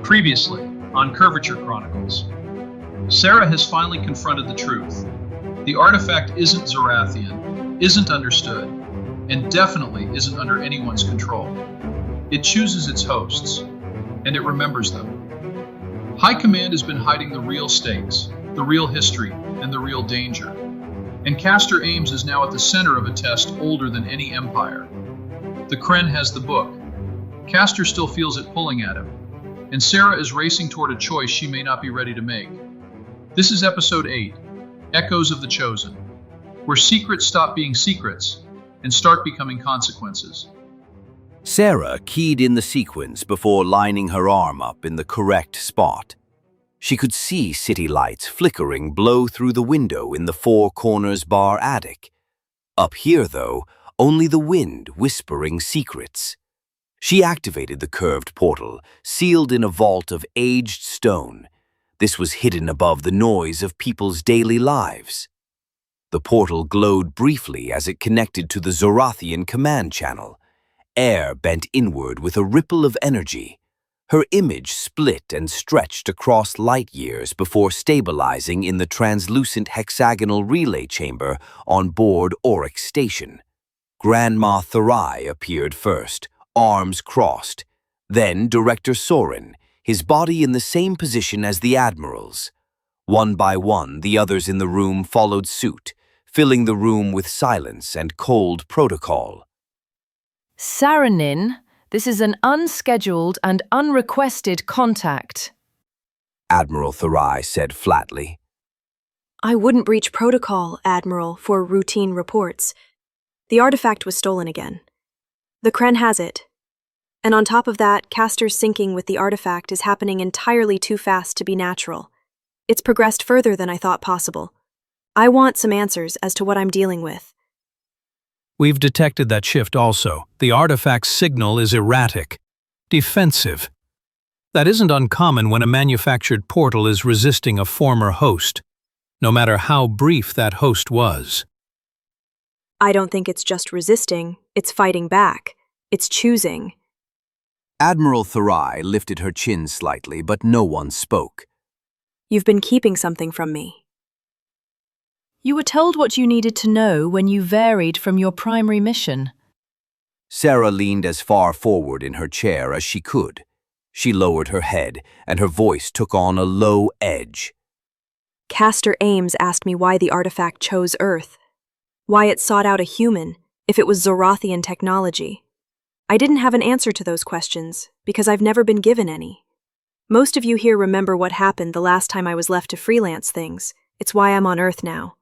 Previously, on Curvature Chronicles, Sara has finally confronted the truth. The artifact isn't Zorathian, isn't understood, and definitely isn't under anyone's control. It chooses its hosts, and it remembers them. High Command has been hiding the real stakes, the real history, and the real danger. And Castor Ames is now at the center of a test older than any empire. The Krenn has the book. Castor still feels it pulling at him, and Sara is racing toward a choice she may not be ready to make. This is Episode 8, Echoes of the Chosen, where secrets stop being secrets and start becoming consequences. Sara keyed in the sequence before lining her arm up in the correct spot. She could see city lights flickering blow through the window in the Four Corners bar attic. Up here, though, only the wind whispering secrets. She activated the curved portal, sealed in a vault of aged stone. This was hidden above the noise of people's daily lives. The portal glowed briefly as it connected to the Zorathian command channel. Air bent inward with a ripple of energy. Her image split and stretched across light years before stabilizing in the translucent hexagonal relay chamber on board Oryx Station. Grandma Tharai appeared first, arms crossed. Then Director Soren, his body in the same position as the admirals. One by one, the others in the room followed suit, filling the room with silence and cold protocol. Sara Nin, this is an unscheduled and unrequested contact, Admiral Tharai said flatly. I wouldn't breach protocol, Admiral, for routine reports. The artifact was stolen again. The Krenn has it. And on top of that, Castor's syncing with the artifact is happening entirely too fast to be natural. It's progressed further than I thought possible. I want some answers as to what I'm dealing with. We've detected that shift also. The artifact's signal is erratic, defensive. That isn't uncommon when a manufactured portal is resisting a former host, no matter how brief that host was. I don't think it's just resisting, it's fighting back. It's choosing. Admiral Tharai lifted her chin slightly, but no one spoke. You've been keeping something from me. You were told what you needed to know when you varied from your primary mission. Sara leaned as far forward in her chair as she could. She lowered her head, and her voice took on a low edge. Castor Ames asked me why the artifact chose Earth. Why it sought out a human, if it was Zorathian technology. I didn't have an answer to those questions, because I've never been given any. Most of you here remember what happened the last time I was left to freelance things. It's why I'm on Earth now.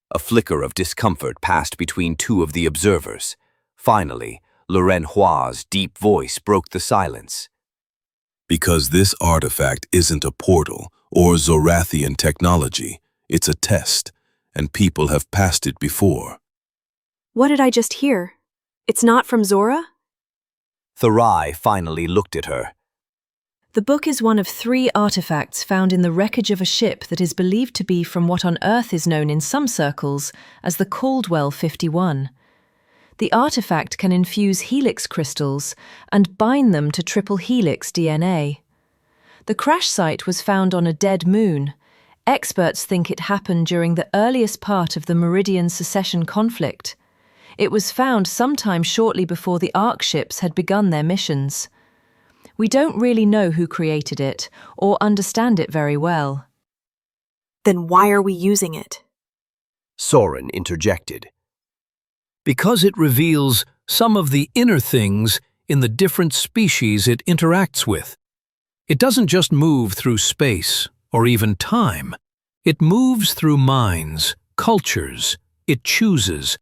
A flicker of discomfort passed between two of the observers. Finally, Loren Hua's deep voice broke the silence. Because this artifact isn't a portal or Zorathian technology, it's a test, and people have passed it before. What did I just hear? It's not from Zora? Tharai finally looked at her. The book is one of 3 artifacts found in the wreckage of a ship that is believed to be from what on Earth is known in some circles as the Caldwell 51. The artifact can infuse helix crystals and bind them to triple helix DNA. The crash site was found on a dead moon. Experts think it happened during the earliest part of the Meridian Secession conflict. It was found sometime shortly before the Ark ships had begun their missions. We don't really know who created it or understand it very well. Then why are we using it? Soren interjected. Because it reveals some of the inner things in the different species it interacts with. It doesn't just move through space or even time. It moves through minds, cultures. It chooses.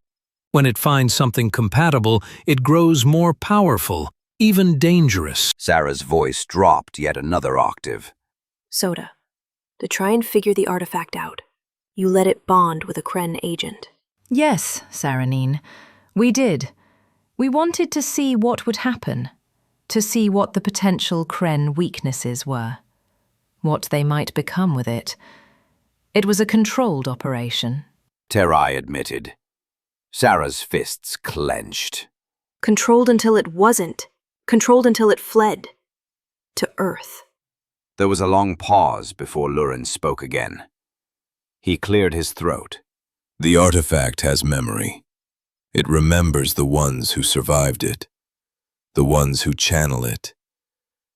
When it finds something compatible, it grows more powerful, even dangerous. Sara's voice dropped yet another octave. Soda, to try and figure the artifact out, you let it bond with a Krenn agent. Yes, Sara Nin, we did. We wanted to see what would happen, to see what the potential Krenn weaknesses were, what they might become with it. It was a controlled operation. Tharai admitted. Sara's fists clenched. Controlled until it wasn't. Controlled until it fled. to Earth. There was a long pause before Lurin spoke again. He cleared his throat. The artifact has memory. It remembers the ones who survived it, the ones who channel it,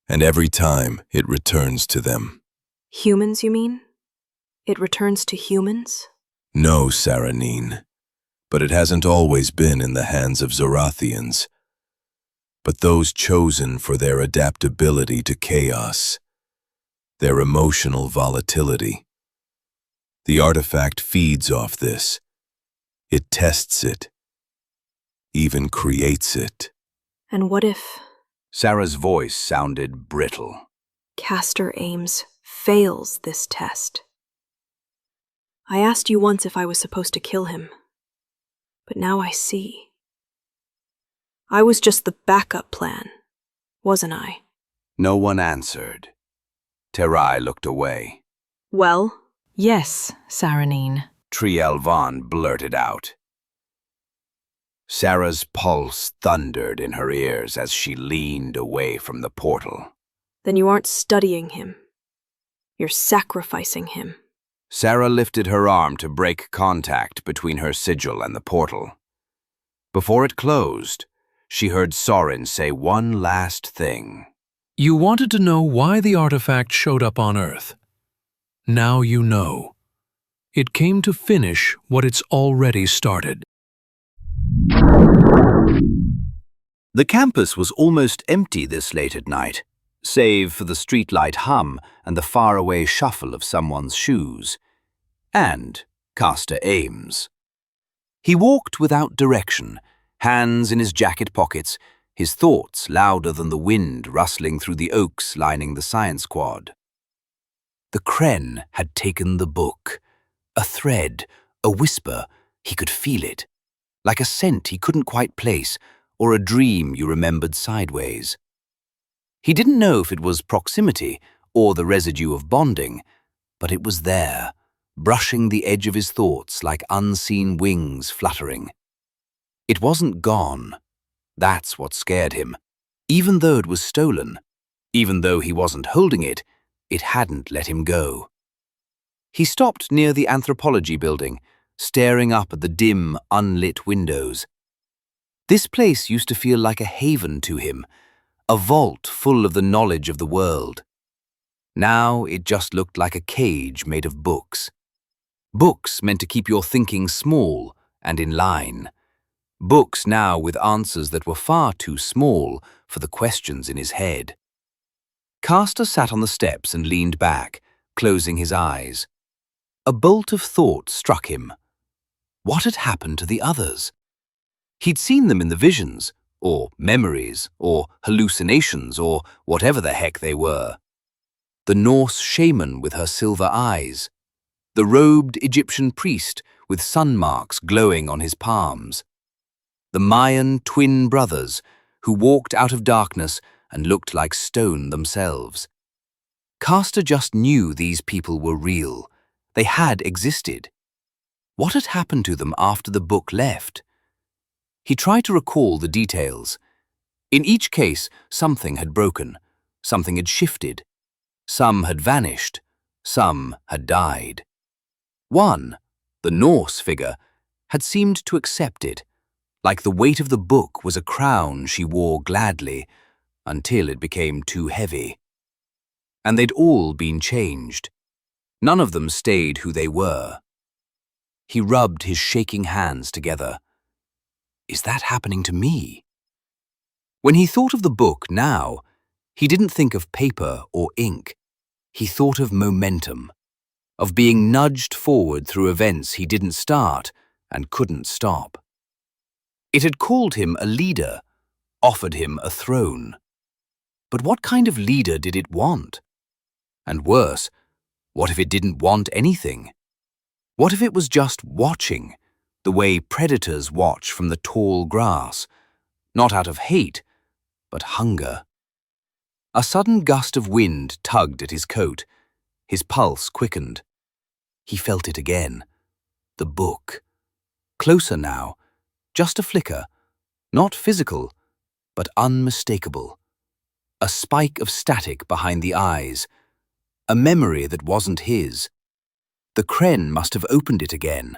and every time it returns to them. Humans, you mean? It returns to humans? No, Sara, but it hasn't always been in the hands of Zorathians, but those chosen for their adaptability to chaos, their emotional volatility. The artifact feeds off this. It tests it, even creates it. And what if Sara's voice sounded brittle. Castor Ames fails this test? I asked you once if I was supposed to kill him, but now I see. I was just the backup plan, wasn't I? No one answered. Terai looked away. Well, Yes, Saranine. Triel Von blurted out. Sara's pulse thundered in her ears as she leaned away from the portal. then you aren't studying him. You're sacrificing him. Sara lifted her arm to break contact between her sigil and the portal. Before it closed, she heard Sorin say one last thing. You wanted to know why the artifact showed up on Earth. Now you know. It came to finish what it's already started. The campus was almost empty this late at night, save for the streetlight hum and the faraway shuffle of someone's shoes. And Castor Ames. He walked without direction, hands in his jacket pockets, his thoughts louder than the wind rustling through the oaks lining the science quad. The Krenn had taken the book. A thread, a whisper, he could feel it. Like a scent he couldn't quite place, or a dream you remembered sideways. He didn't know if it was proximity or the residue of bonding, but it was there, brushing the edge of his thoughts like unseen wings fluttering. It wasn't gone. That's what scared him. Even though it was stolen, even though he wasn't holding it, it hadn't let him go. He stopped near the anthropology building, staring up at the dim, unlit windows. This place used to feel like a haven to him, a vault full of the knowledge of the world. Now it just looked like a cage made of books. Books meant to keep your thinking small and in line. Books now with answers that were far too small for the questions in his head. Castor sat on the steps and leaned back, closing his eyes. A bolt of thought struck him. What had happened to the others? He'd seen them in the visions, or memories, or hallucinations, or whatever the heck they were. The Norse shaman with her silver eyes. The robed Egyptian priest with sun marks glowing on his palms. The Mayan twin brothers who walked out of darkness and looked like stone themselves. Castor just knew these people were real. They had existed. What had happened to them after the book left? He tried to recall the details. In each case, something had broken, something had shifted. Some had vanished, some had died. One, the Norse figure, had seemed to accept it, like the weight of the book was a crown she wore gladly, until it became too heavy. And they'd all been changed. None of them stayed who they were. He rubbed his shaking hands together. Is that happening to me? When he thought of the book now, he didn't think of paper or ink. He thought of momentum, of being nudged forward through events he didn't start and couldn't stop. It had called him a leader, offered him a throne. But what kind of leader did it want? And worse, what if it didn't want anything? What if it was just watching, the way predators watch from the tall grass, not out of hate, but hunger? A sudden gust of wind tugged at his coat. His pulse quickened. He felt it again. The book. Closer now. Just a flicker. Not physical, but unmistakable. a spike of static behind the eyes, a memory that wasn't his. The Krenn must have opened it again.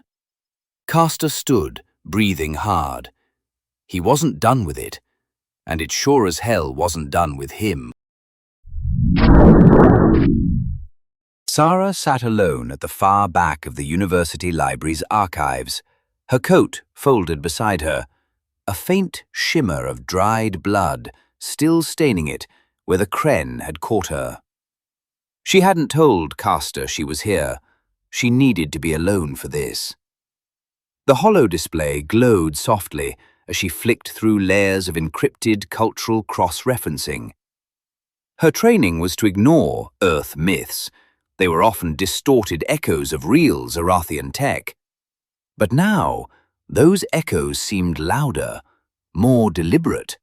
Castor stood, breathing hard. He wasn't done with it, and it sure as hell wasn't done with him. Sara sat alone at the far back of the university library's archives, her coat folded beside her, a faint shimmer of dried blood still staining it where the Krenn had caught her. She hadn't told Castor she was here. She needed to be alone for this. The holo display glowed softly as she flicked through layers of encrypted cultural cross-referencing. Her training was to ignore Earth myths. They were often distorted echoes of real Zorathian tech. But now, those echoes seemed louder, more deliberate.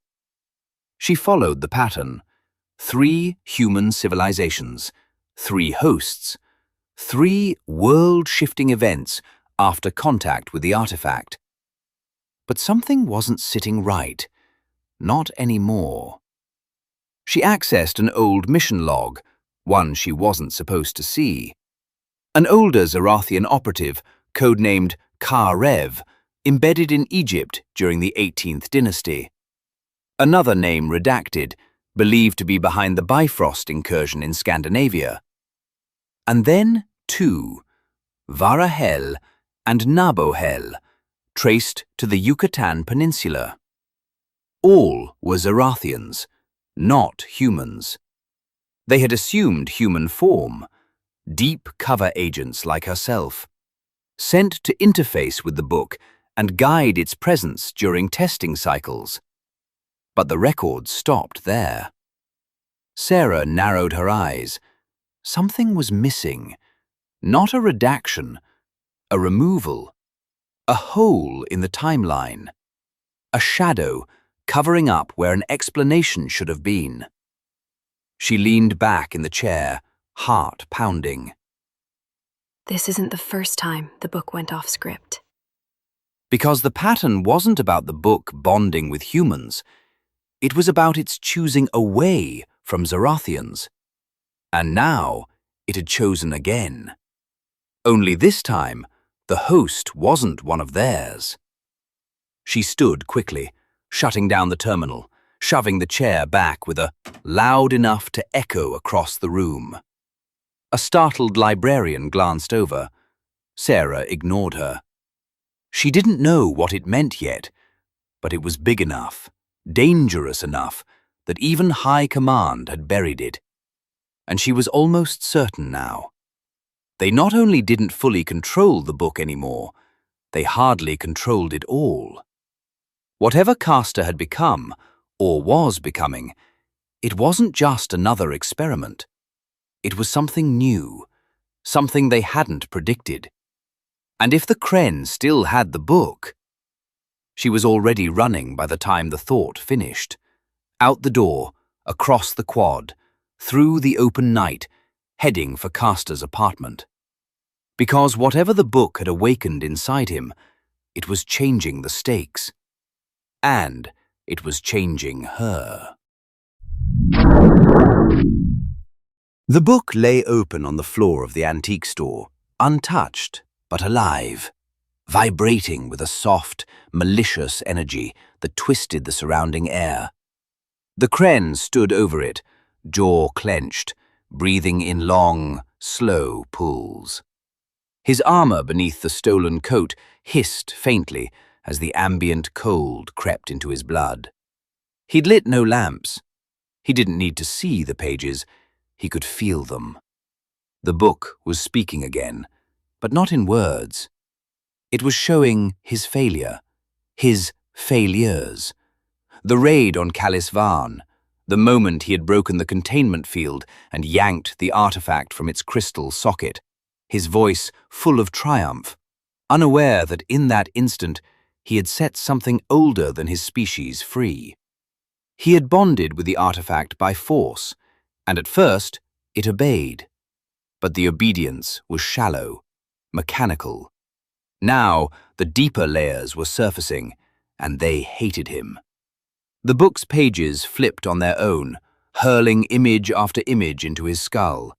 She followed the pattern. 3 human civilizations, 3 hosts, 3 world-shifting events after contact with the artifact. But something wasn't sitting right. Not anymore. She accessed an old mission log, one she wasn't supposed to see. An older Zorathian operative, codenamed Karev, embedded in Egypt during the 18th dynasty. Another name redacted, believed to be behind the Bifrost incursion in Scandinavia. And then 2, Varahel and Nabohel, traced to the Yucatan Peninsula. All were Zorathians, not humans. They had assumed human form, deep cover agents like herself, sent to interface with the book and guide its presence during testing cycles. But the records stopped there. Sara narrowed her eyes. Something was missing. Not a redaction, a removal, a hole in the timeline, a shadow covering up where an explanation should have been. She leaned back in the chair, heart pounding. This isn't the first time the book went off script. Because the pattern wasn't about the book bonding with humans. It was about its choosing away from Zorathians. And now it had chosen again. Only this time, the host wasn't one of theirs. She stood quickly, shutting down the terminal, shoving the chair back with a loud enough to echo across the room. A startled librarian glanced over. Sara ignored her. She didn't know what it meant yet, but it was big enough, dangerous enough, that even High Command had buried it. And she was almost certain now. They not only didn't fully control the book anymore, they hardly controlled it all. Whatever Castor had become, or was becoming, it wasn't just another experiment. It was something new, something they hadn't predicted. And if the Krenn still had the book... She was already running by the time the thought finished. Out the door, across the quad, through the open night, heading for Castor's apartment. Because whatever the book had awakened inside him, it was changing the stakes. And it was changing her. The book lay open on the floor of the antique store, untouched but alive, vibrating with a soft, malicious energy that twisted the surrounding air. The Krenn stood over it, jaw clenched, breathing in long, slow pulls. His armor beneath the stolen coat hissed faintly as the ambient cold crept into his blood. He'd lit no lamps. He didn't need to see the pages. He could feel them. The book was speaking again, but not in words. It was showing his failure, his failures. The raid on Kalisvan, the moment he had broken the containment field and yanked the artifact from its crystal socket, his voice full of triumph, unaware that in that instant he had set something older than his species free. He had bonded with the artifact by force, and at first it obeyed. But the obedience was shallow, mechanical. Now the deeper layers were surfacing, and they hated him. The book's pages flipped on their own, hurling image after image into his skull.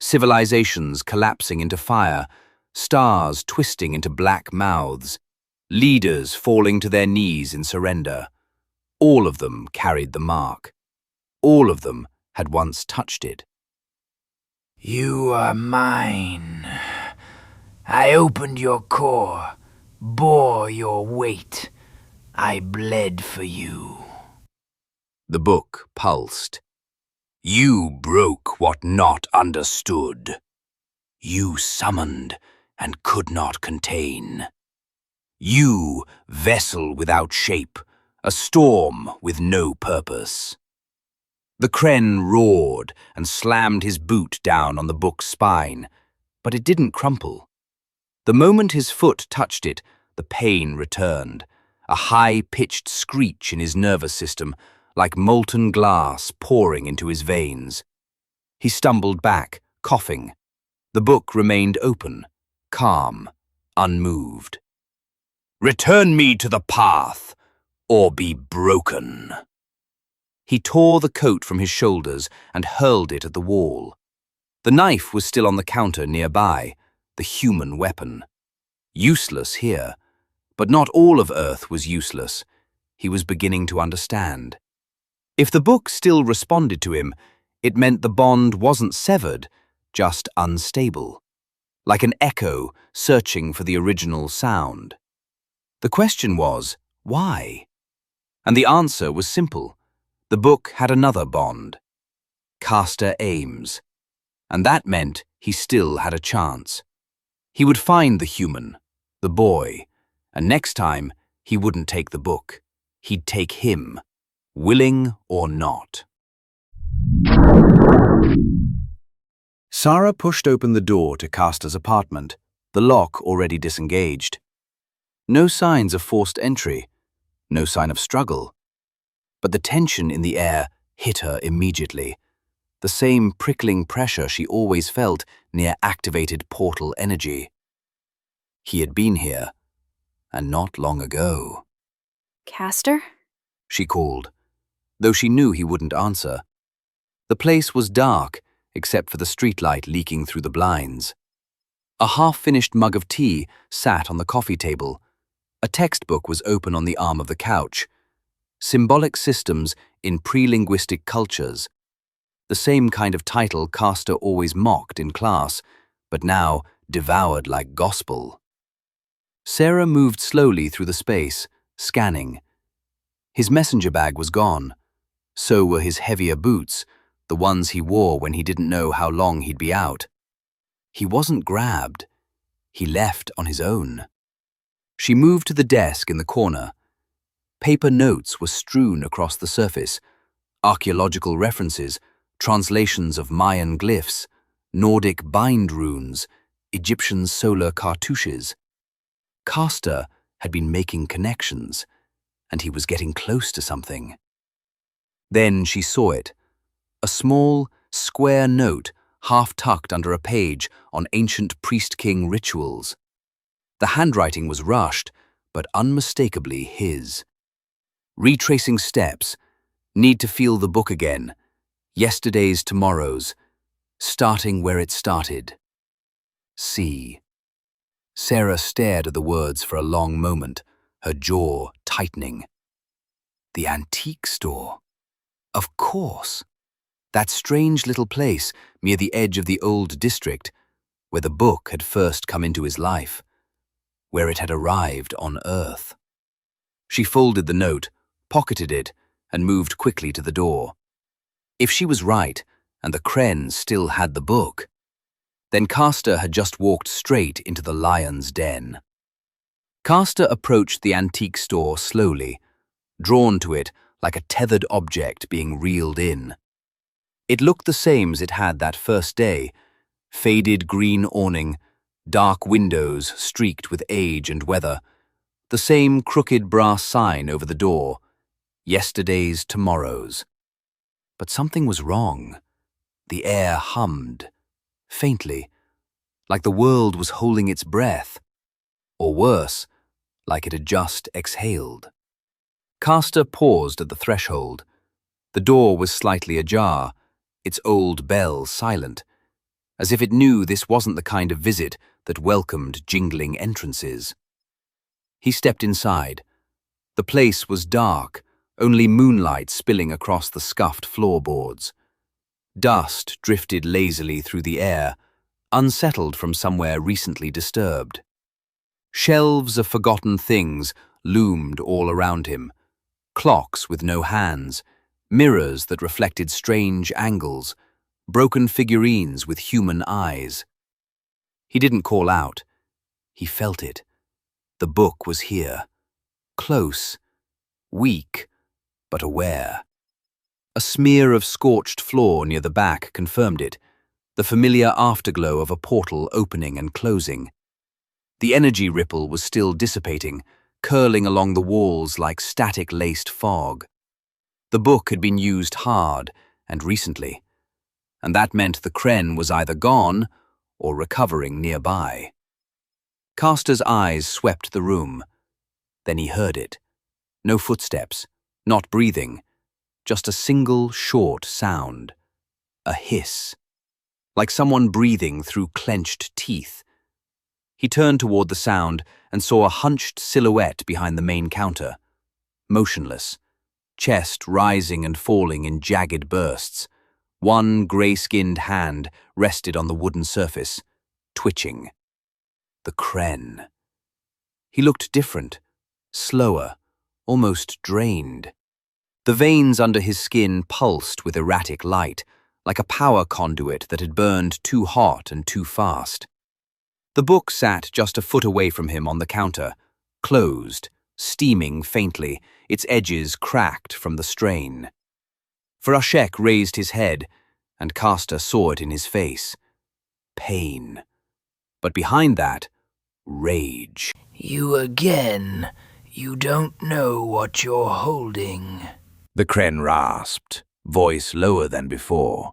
Civilizations collapsing into fire, stars twisting into black mouths, leaders falling to their knees in surrender. All of them carried the mark. All of them had once touched it. You are mine. I opened your core, bore your weight. I bled for you. The book pulsed. You broke what not understood. You summoned and could not contain. You, vessel without shape, a storm with no purpose. The Krenn roared and slammed his boot down on the book's spine, but it didn't crumple. The moment his foot touched it, the pain returned, a high-pitched screech in his nervous system, like molten glass pouring into his veins. He stumbled back, coughing. The book remained open, calm, unmoved. Return me to the path, or be broken. He tore the coat from his shoulders and hurled it at the wall. The knife was still on the counter nearby, the human weapon. Useless here, but not all of Earth was useless. He was beginning to understand. If the book still responded to him, it meant the bond wasn't severed, just unstable, like an echo searching for the original sound. The question was, why? And the answer was simple. The book had another bond, Castor Ames, and that meant he still had a chance. He would find the human, the boy, and next time he wouldn't take the book. He'd take him, willing or not. Sara pushed open the door to Castor's apartment, the lock already disengaged. No signs of forced entry, no sign of struggle. But the tension in the air hit her immediately, the same prickling pressure she always felt near activated portal energy. He had been here, and not long ago. Castor? She called, though she knew he wouldn't answer. The place was dark, except for the streetlight leaking through the blinds. A half-finished mug of tea sat on the coffee table. A textbook was open on the arm of the couch. Symbolic Systems in Pre-Linguistic Cultures. The same kind of title Castor always mocked in class, but now devoured like gospel. Sara moved slowly through the space, scanning. His messenger bag was gone. So were his heavier boots, the ones he wore when he didn't know how long he'd be out. He wasn't grabbed. He left on his own. She moved to the desk in the corner. Paper notes were strewn across the surface, archaeological references, translations of Mayan glyphs, Nordic bind runes, Egyptian solar cartouches. Castor had been making connections, and he was getting close to something. Then she saw it, a small, square note half-tucked under a page on ancient priest-king rituals. The handwriting was rushed, but unmistakably his. Retracing steps, need to feel the book again, yesterday's tomorrows, starting where it started. See. Sara stared at the words for a long moment, her jaw tightening. The antique store. Of course. That strange little place near the edge of the old district, where the book had first come into his life, where it had arrived on Earth. She folded the note, pocketed it, and moved quickly to the door. If she was right, and the Krenn still had the book, then Castor had just walked straight into the lion's den. Castor approached the antique store slowly, drawn to it like a tethered object being reeled in. It looked the same as it had that first day, faded green awning, dark windows streaked with age and weather, the same crooked brass sign over the door, yesterday's tomorrows. But something was wrong. The air hummed, faintly, like the world was holding its breath, or worse, like it had just exhaled. Castor paused at the threshold. The The door was slightly ajar, its old bell silent, as if it knew this wasn't the kind of visit that welcomed jingling entrances. He stepped inside. The place was dark, only moonlight spilling across the scuffed floorboards. Dust drifted lazily through the air, unsettled from somewhere recently disturbed. Shelves of forgotten things loomed all around him. Clocks with no hands, mirrors that reflected strange angles, broken figurines with human eyes. He didn't call out. He felt it. The book was here. Close. Weak, but aware. A smear of scorched floor near the back confirmed it, the familiar afterglow of a portal opening and closing. The energy ripple was still dissipating, curling along the walls like static-laced fog. The book had been used hard and recently, and that meant the Krenn was either gone or recovering nearby. Castor's eyes swept the room. Then he heard it. No footsteps, not breathing, just a single short sound. A hiss. Like someone breathing through clenched teeth. He turned toward the sound and saw a hunched silhouette behind the main counter. Motionless, chest rising and falling in jagged bursts. One grey-skinned hand rested on the wooden surface, twitching. The Krenn. He looked different, slower, almost drained. The veins under his skin pulsed with erratic light, like a power conduit that had burned too hot and too fast. The book sat just a foot away from him on the counter, closed, steaming faintly, its edges cracked from the strain. Farashek raised his head, and Castor saw it in his face. Pain. But behind that, rage. You again. You don't know what you're holding. The Krenn rasped, voice lower than before,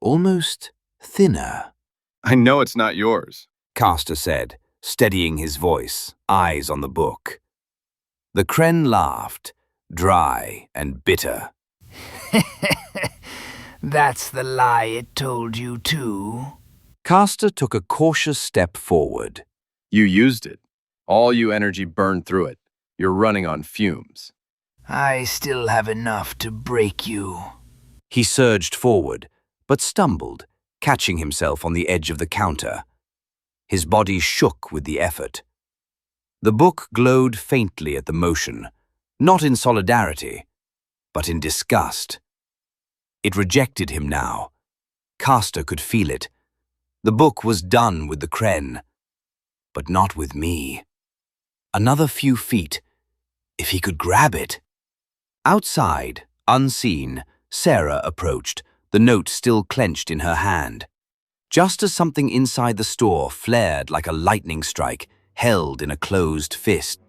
almost thinner. I know it's not yours, Castor said, steadying his voice, eyes on the book. The Krenn laughed, dry and bitter. That's the lie it told you too. Castor took a cautious step forward. You used it. All you energy burned through it. You're running on fumes. I still have enough to break you. He surged forward, but stumbled, catching himself on the edge of the counter. His body shook with the effort. The book glowed faintly at the motion, not in solidarity, but in disgust. It rejected him now. Castor could feel it. The book was done with the Krenn, but not with me. Another few feet, if he could grab it. Outside, unseen, Sara approached, the note still clenched in her hand. Just as something inside the store flared like a lightning strike, held in a closed fist.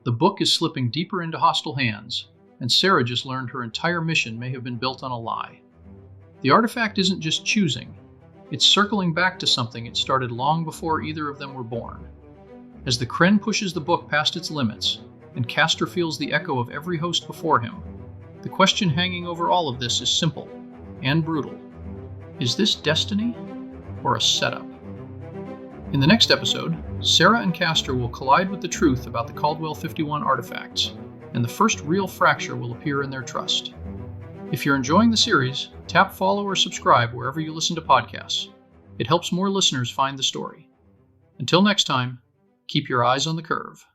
The book is slipping deeper into hostile hands, and Sara just learned her entire mission may have been built on a lie. The artifact isn't just choosing, it's circling back to something it started long before either of them were born. As the Krenn pushes the book past its limits, and Castor feels the echo of every host before him, the question hanging over all of this is simple and brutal. Is this destiny or a setup? In the next episode, Sara and Castor will collide with the truth about the Caldwell 51 artifacts, and the first real fracture will appear in their trust. If you're enjoying the series, tap follow or subscribe wherever you listen to podcasts. It helps more listeners find the story. Until next time, keep your eyes on the curve.